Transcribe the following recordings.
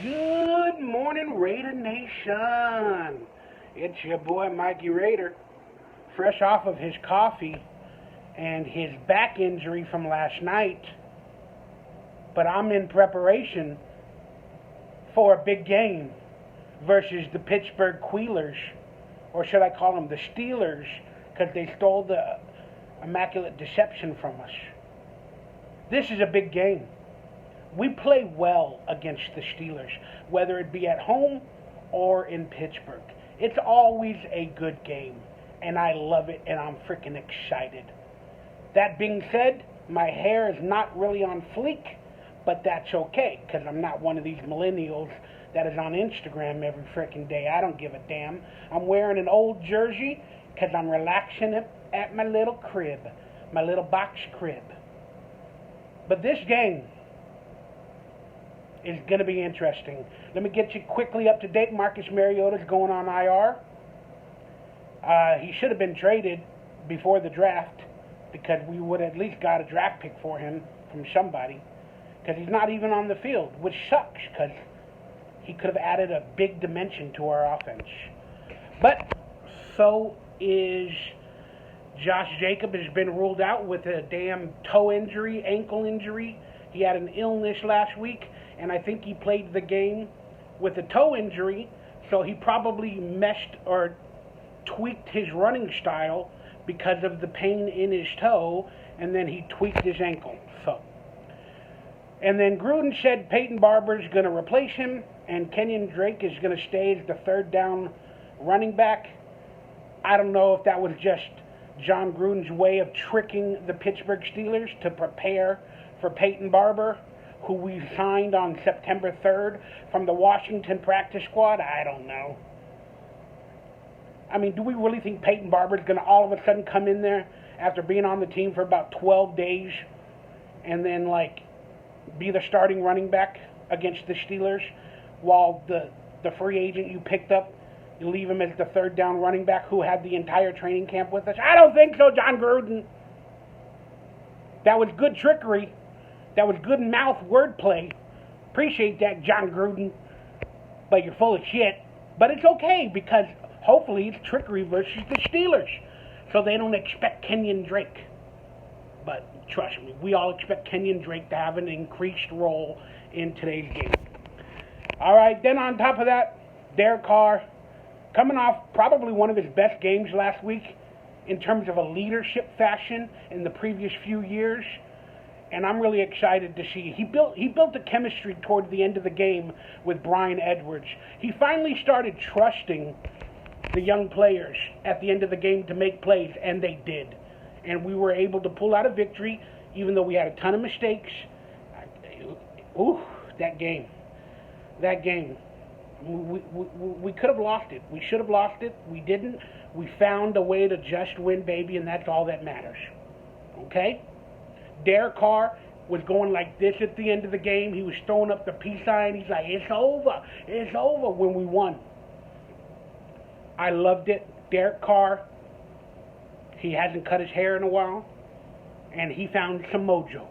Good morning, Raider Nation. It's your boy, Mikey Raider, fresh off of his coffee and his back injury from last night. But I'm in preparation for a big game versus the Pittsburgh Queelers, or should I call them the Steelers, because they stole the Immaculate Deception from us. This is a big game. We play well against the Steelers, whether it be at home or in Pittsburgh. It's always a good game, and I love it, and I'm freaking excited. That being said, my hair is not really on fleek, but that's okay, because I'm not one of these millennials that is on Instagram every freaking day. I don't give a damn. I'm wearing an old jersey because I'm relaxing at my little crib, my little box crib. But this game is going to be interesting. Let me get you quickly up to date. Marcus Mariota's going on IR. He should have been traded before the draft because we would at least got a draft pick for him from somebody, because he's not even on the field, which sucks because he could have added a big dimension to our offense. But so is Josh Jacobs. Has been ruled out with a damn toe injury, ankle injury. He had an illness last week, and I think he played the game with a toe injury, so he probably messed or tweaked his running style because of the pain in his toe, and then he tweaked his ankle. And then Gruden said Peyton Barber is going to replace him, and Kenyon Drake is going to stay as the third down running back. I don't know if that was just John Gruden's way of tricking the Pittsburgh Steelers to prepare for Peyton Barber, who we signed on September 3rd from the Washington practice squad. I don't know. I mean, do we really think Peyton Barber is going to all of a sudden come in there after being on the team for about 12 days and then, be the starting running back against the Steelers while the free agent you picked up, you leave him as the third down running back who had the entire training camp with us? I don't think so, John Gruden. That was good trickery. That was good mouth wordplay. Appreciate that, John Gruden. But you're full of shit. But it's okay, because hopefully it's trickery versus the Steelers, so they don't expect Kenyon Drake. But trust me, we all expect Kenyon Drake to have an increased role in today's game. All right, then on top of that, Derek Carr, coming off probably one of his best games last week in terms of a leadership fashion in the previous few years. And I'm really excited to see. He built a chemistry toward the end of the game with Brian Edwards. He finally started trusting the young players at the end of the game to make plays, and they did. And we were able to pull out a victory, even though we had a ton of mistakes. That game. We could have lost it. We should have lost it. We didn't. We found a way to just win, baby, and that's all that matters. Okay? Derek Carr was going like this at the end of the game. He was throwing up the peace sign. He's like, it's over when we won. I loved it. Derek Carr, he hasn't cut his hair in a while, and he found some mojo.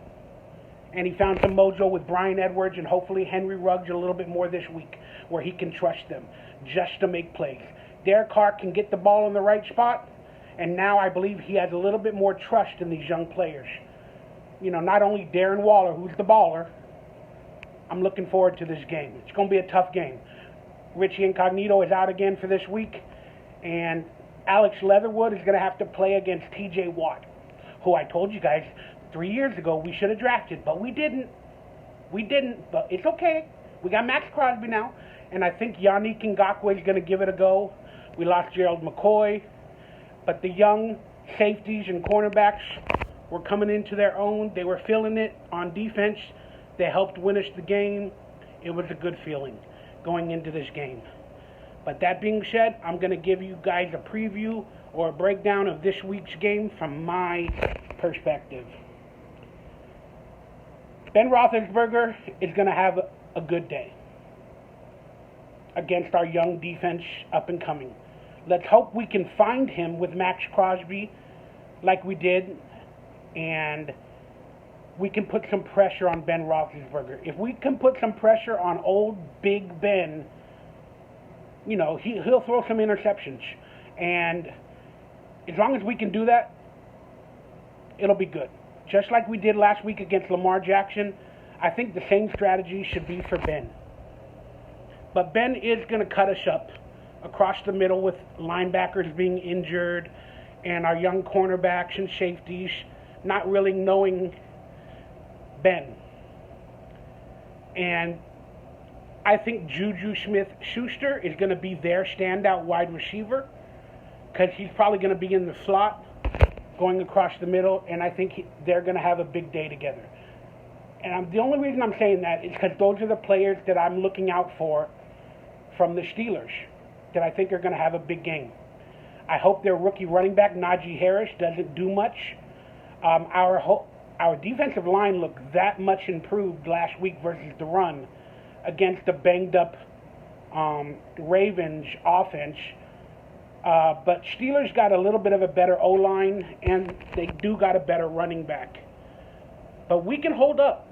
And he found some mojo with Brian Edwards and hopefully Henry Ruggs a little bit more this week, where he can trust them just to make plays. Derek Carr can get the ball in the right spot, and now I believe he has a little bit more trust in these young players. Not only Darren Waller, who's the baller. I'm looking forward to this game. It's going to be a tough game. Richie Incognito is out again for this week, and Alex Leatherwood is going to have to play against T.J. Watt, who I told you guys 3 years ago we should have drafted, but we didn't. But it's okay. We got Max Crosby now, and I think Yannick Ngakoue is going to give it a go. We lost Gerald McCoy, but the young safeties and cornerbacks were coming into their own. They were feeling it on defense. They helped win us the game. It was a good feeling going into this game. But that being said, I'm going to give you guys a preview or a breakdown of this week's game from my perspective. Ben Roethlisberger is going to have a good day against our young defense up and coming. Let's hope we can find him with Max Crosby like we did, and we can put some pressure on Ben Roethlisberger. If we can put some pressure on old Big Ben, you know, he'll throw some interceptions. And as long as we can do that, it'll be good. Just like we did last week against Lamar Jackson, I think the same strategy should be for Ben. But Ben is going to cut us up across the middle with linebackers being injured and our young cornerbacks and safeties not really knowing Ben. And I think Juju Smith-Schuster is going to be their standout wide receiver because he's probably going to be in the slot going across the middle, and I think they're going to have a big day together. And the only reason I'm saying that is because those are the players that I'm looking out for from the Steelers that I think are going to have a big game. I hope their rookie running back, Najee Harris, doesn't do much. Our defensive line looked that much improved last week versus the run against the banged-up Ravens offense. But Steelers got a little bit of a better O-line, and they do got a better running back. But we can hold up.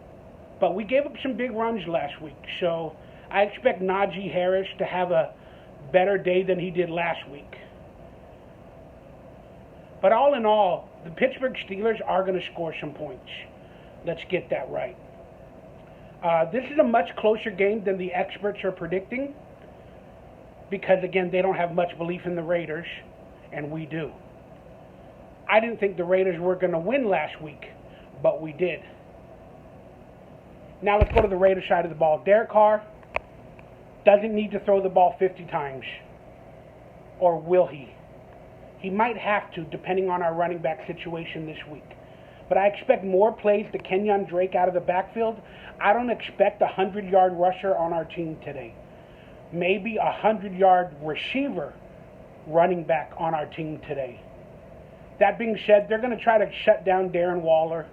But we gave up some big runs last week, so I expect Najee Harris to have a better day than he did last week. But all in all, the Pittsburgh Steelers are going to score some points. Let's get that right. This is a much closer game than the experts are predicting because, again, they don't have much belief in the Raiders, and we do. I didn't think the Raiders were going to win last week, but we did. Now let's go to the Raiders side of the ball. Derek Carr doesn't need to throw the ball 50 times, or will he? He might have to, depending on our running back situation this week. But I expect more plays to Kenyon Drake out of the backfield. I don't expect a 100-yard rusher on our team today. Maybe a 100-yard receiver running back on our team today. That being said, they're going to try to shut down Darren Waller.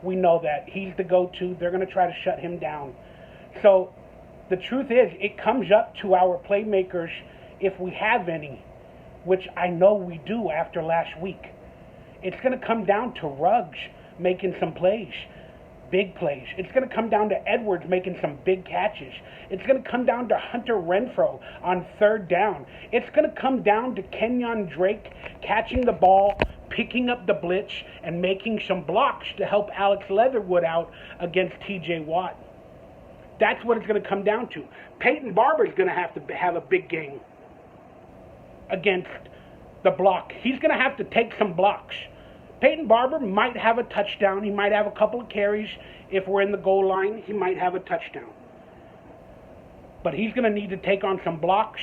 We know that. He's the go-to. They're going to try to shut him down. So the truth is, it comes up to our playmakers, if we have any, which I know we do after last week. It's going to come down to Ruggs making some plays, big plays. It's going to come down to Edwards making some big catches. It's going to come down to Hunter Renfrow on third down. It's going to come down to Kenyon Drake catching the ball, picking up the blitz, and making some blocks to help Alex Leatherwood out against T.J. Watt. That's what it's going to come down to. Peyton Barber is going to have a big game against the block. He's going to have to take some blocks. Peyton Barber might have a touchdown. He might have a couple of carries. If we're in the goal line, he might have a touchdown. But he's going to need to take on some blocks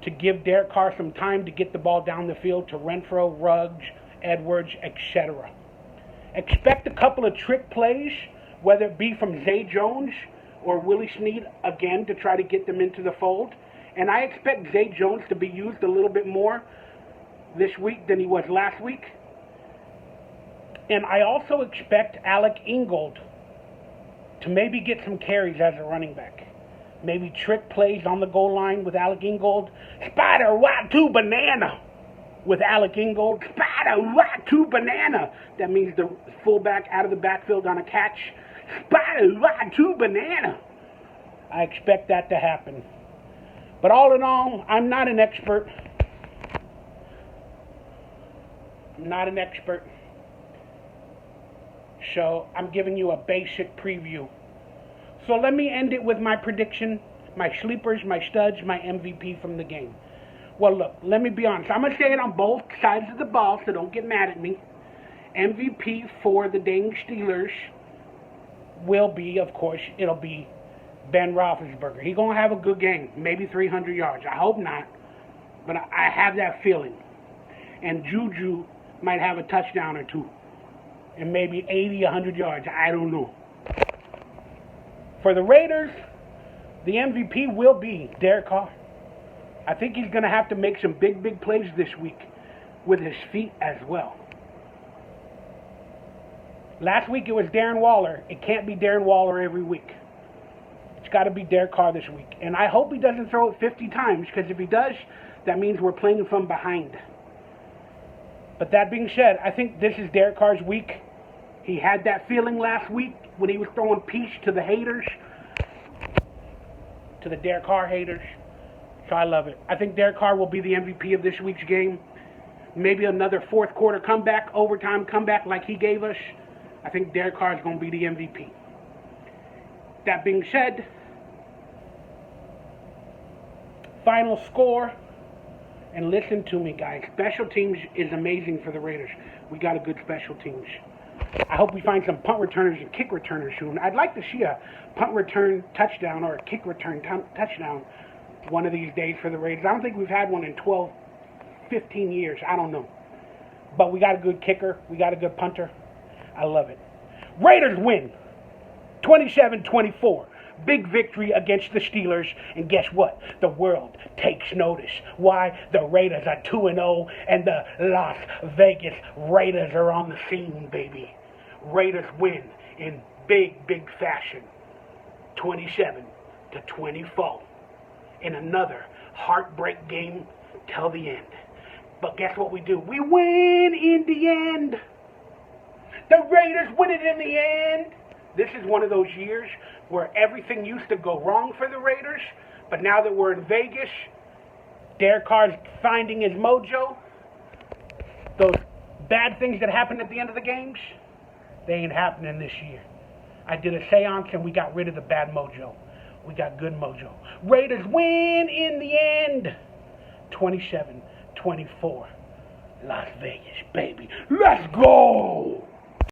to give Derek Carr some time to get the ball down the field to Renfrow, Ruggs, Edwards, etc. Expect a couple of trick plays, whether it be from Zay Jones or Willie Snead again to try to get them into the fold. And I expect Zay Jones to be used a little bit more this week than he was last week. And I also expect Alec Ingold to maybe get some carries as a running back. Maybe trick plays on the goal line with Alec Ingold. Spider White 2 banana with Alec Ingold. Spider White 2 banana. That means the fullback out of the backfield on a catch. Spider White 2 banana. I expect that to happen. But all in all, I'm not an expert. So I'm giving you a basic preview. So let me end it with my prediction, my sleepers, my studs, my MVP from the game. Well, look, let me be honest. I'm going to say it on both sides of the ball, so don't get mad at me. MVP for the dang Steelers will be, of course, it'll be Ben Roethlisberger. He's going to have a good game, maybe 300 yards. I hope not, but I have that feeling. And Juju might have a touchdown or two, and maybe 80, 100 yards. I don't know. For the Raiders, the MVP will be Derek Carr. I think he's going to have to make some big, big plays this week with his feet as well. Last week it was Darren Waller. It can't be Darren Waller every week. It's got to be Derek Carr this week. And I hope he doesn't throw it 50 times, because if he does, that means we're playing from behind. But that being said, I think this is Derek Carr's week. He had that feeling last week when he was throwing peace to the haters, to the Derek Carr haters. So I love it. I think Derek Carr will be the MVP of this week's game. Maybe another fourth quarter comeback, overtime comeback like he gave us. I think Derek Carr is going to be the MVP. That being said, final score, and listen to me, guys. Special teams is amazing for the Raiders. We got a good special teams. I hope we find some punt returners and kick returners soon. I'd like to see a punt return touchdown or a kick return touchdown one of these days for the Raiders. I don't think we've had one in 12, 15 years. I don't know. But we got a good kicker. We got a good punter. I love it. Raiders win 27-24. Big victory against the Steelers. And guess what? The world takes notice. Why? The Raiders are 2-0 and the Las Vegas Raiders are on the scene, baby. Raiders win in big, big fashion. 27-24. In another heartbreak game till the end. But guess what we do? We win in the end. The Raiders win it in the end. This is one of those years where everything used to go wrong for the Raiders, but now that we're in Vegas, Derek Carr's finding his mojo. Those bad things that happen at the end of the games, they ain't happening this year. I did a seance and we got rid of the bad mojo. We got good mojo. Raiders win in the end. 27-24. Las Vegas, baby. Let's go!